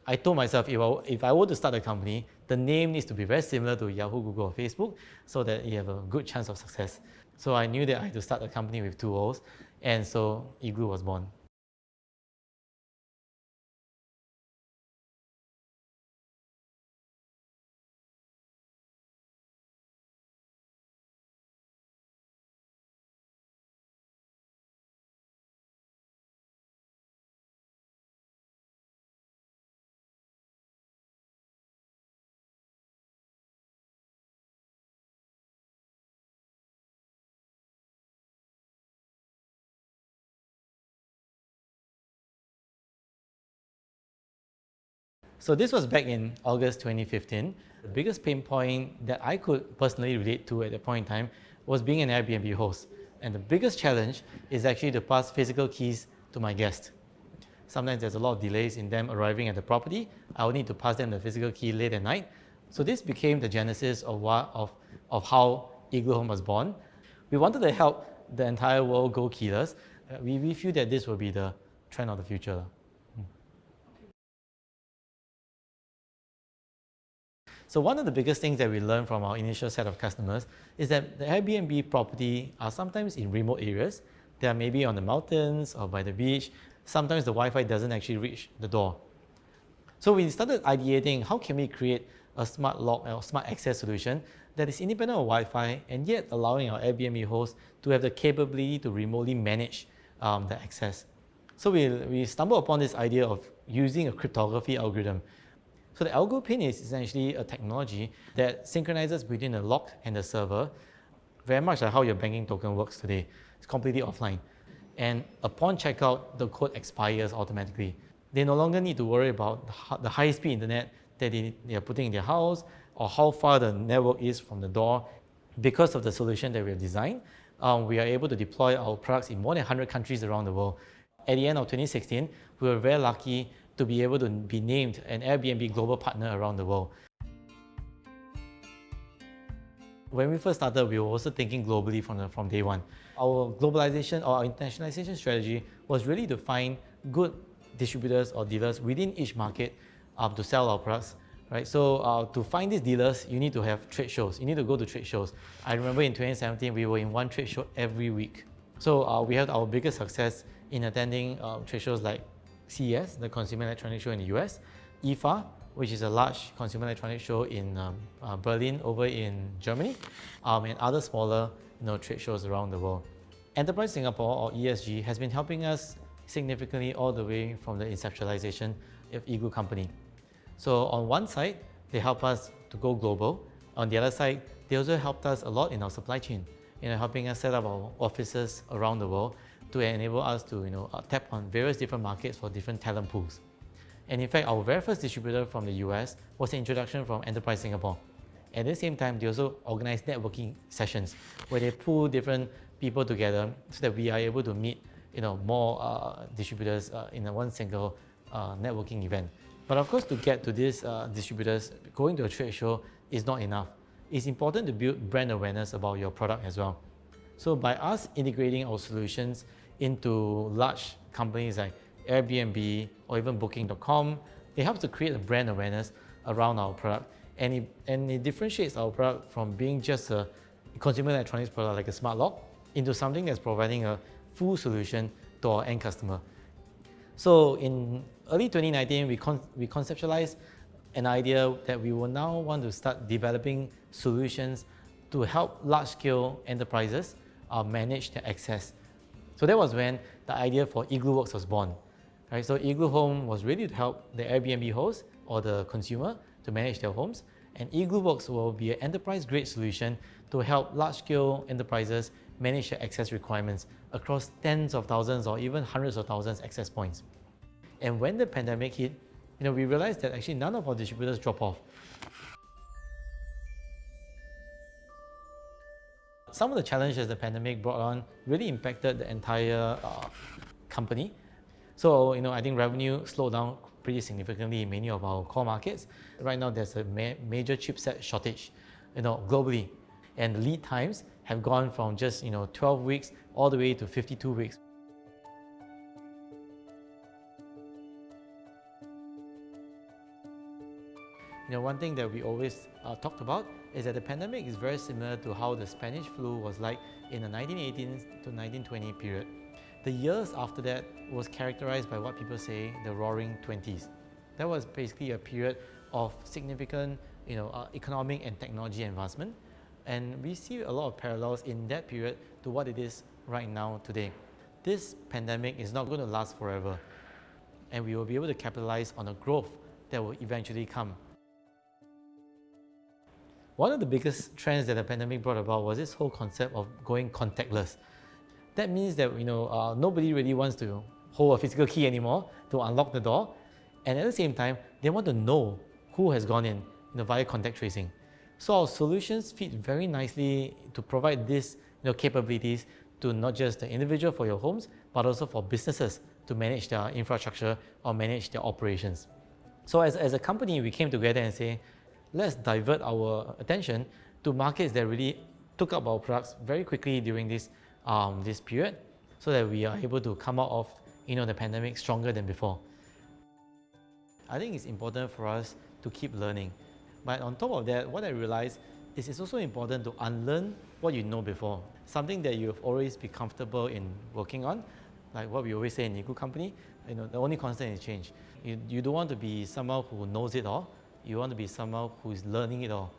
I told myself if I were to start a company, the name needs to be very similar to Yahoo, Google, or Facebook so that you have a good chance of success. So I knew that I had to start a company with two O's, and so Igloo was born. So this was back in August 2015. The biggest pain point that I could personally relate to at that point in time was being an Airbnb host. And the biggest challenge is actually to pass physical keys to my guests. Sometimes there's a lot of delays in them arriving at the property. I would need to pass them the physical key late at night. So this became the genesis of how Igloo Home was born. We wanted to help the entire world go keyless. We feel that this will be the trend of the future. So one of the biggest things that we learned from our initial set of customers is that the Airbnb property are sometimes in remote areas. They are maybe on the mountains or by the beach. Sometimes the Wi-Fi doesn't actually reach the door. So we started ideating how can we create a smart lock or smart access solution that is independent of Wi-Fi and yet allowing our Airbnb hosts to have the capability to remotely manage the access. So we stumbled upon this idea of using a cryptography algorithm. So the algo pin is essentially a technology that synchronizes between the lock and the server, very much like how your banking token works today. It's completely offline. And upon checkout, the code expires automatically. They no longer need to worry about the high-speed internet that they are putting in their house or how far the network is from the door. Because of the solution that we have designed, we are able to deploy our products in more than 100 countries around the world. At the end of 2016, we were very lucky to be able to be named an Airbnb global partner around the world. When we first started, we were also thinking globally from day one. Our globalization or our internationalization strategy was really to find good distributors or dealers within each market to sell our products. Right? So to find these dealers, you need to have trade shows. You need to go to trade shows. I remember in 2017, we were in one trade show every week. So we had our biggest success in attending trade shows like CES, the Consumer Electronics Show in the US, IFA, which is a large consumer electronics show in Berlin over in Germany, and other smaller trade shows around the world. Enterprise Singapore, or ESG, has been helping us significantly all the way from the inceptualization of Igloo Company. So on one side, they help us to go global. On the other side, they also helped us a lot in our supply chain, helping us set up our offices around the world to enable us to tap on various different markets for different talent pools. And in fact, our very first distributor from the US was an introduction from Enterprise Singapore. At the same time, they also organize networking sessions where they pull different people together so that we are able to meet more distributors in one single networking event. But of course, to get to these distributors, going to a trade show is not enough. It's important to build brand awareness about your product as well. So by us integrating our solutions into large companies like Airbnb or even Booking.com, it helps to create a brand awareness around our product. And it differentiates our product from being just a consumer electronics product like a smart lock into something that's providing a full solution to our end customer. So in early 2019, we conceptualized an idea that we will now want to start developing solutions to help large-scale enterprises manage their access. So that was when the idea for IglooWorks was born. Right? So Igloo Home was really to help the Airbnb host or the consumer to manage their homes, and IglooWorks will be an enterprise-grade solution to help large-scale enterprises manage their access requirements across tens of thousands or even hundreds of thousands access points. And when the pandemic hit, we realized that actually none of our distributors dropped off. Some of the challenges the pandemic brought on really impacted the entire company. So, I think revenue slowed down pretty significantly in many of our core markets. Right now, there's a major chipset shortage, globally, and lead times have gone from just 12 weeks all the way to 52 weeks. One thing that we always talked about is that the pandemic is very similar to how the Spanish flu was like in the 1918 to 1920 period. The years after that was characterized by what people say the Roaring Twenties. That was basically a period of significant economic and technology advancement, and we see a lot of parallels in that period to what it is right now today. This pandemic is not going to last forever, and we will be able to capitalize on the growth that will eventually come. One of the biggest trends that the pandemic brought about was this whole concept of going contactless. That means that nobody really wants to hold a physical key anymore to unlock the door, and at the same time, they want to know who has gone in via contact tracing. So our solutions fit very nicely to provide these capabilities to not just the individual for your homes, but also for businesses to manage their infrastructure or manage their operations. So as a company, we came together and say, let's divert our attention to markets that really took up our products very quickly during this period, so that we are able to come out of the pandemic stronger than before. I think it's important for us to keep learning. But on top of that, what I realized is it's also important to unlearn what you know before. Something that you've always been comfortable in working on, like what we always say in igloocompany, the only constant is change. You don't want to be someone who knows it all. You want to be someone who is learning it all.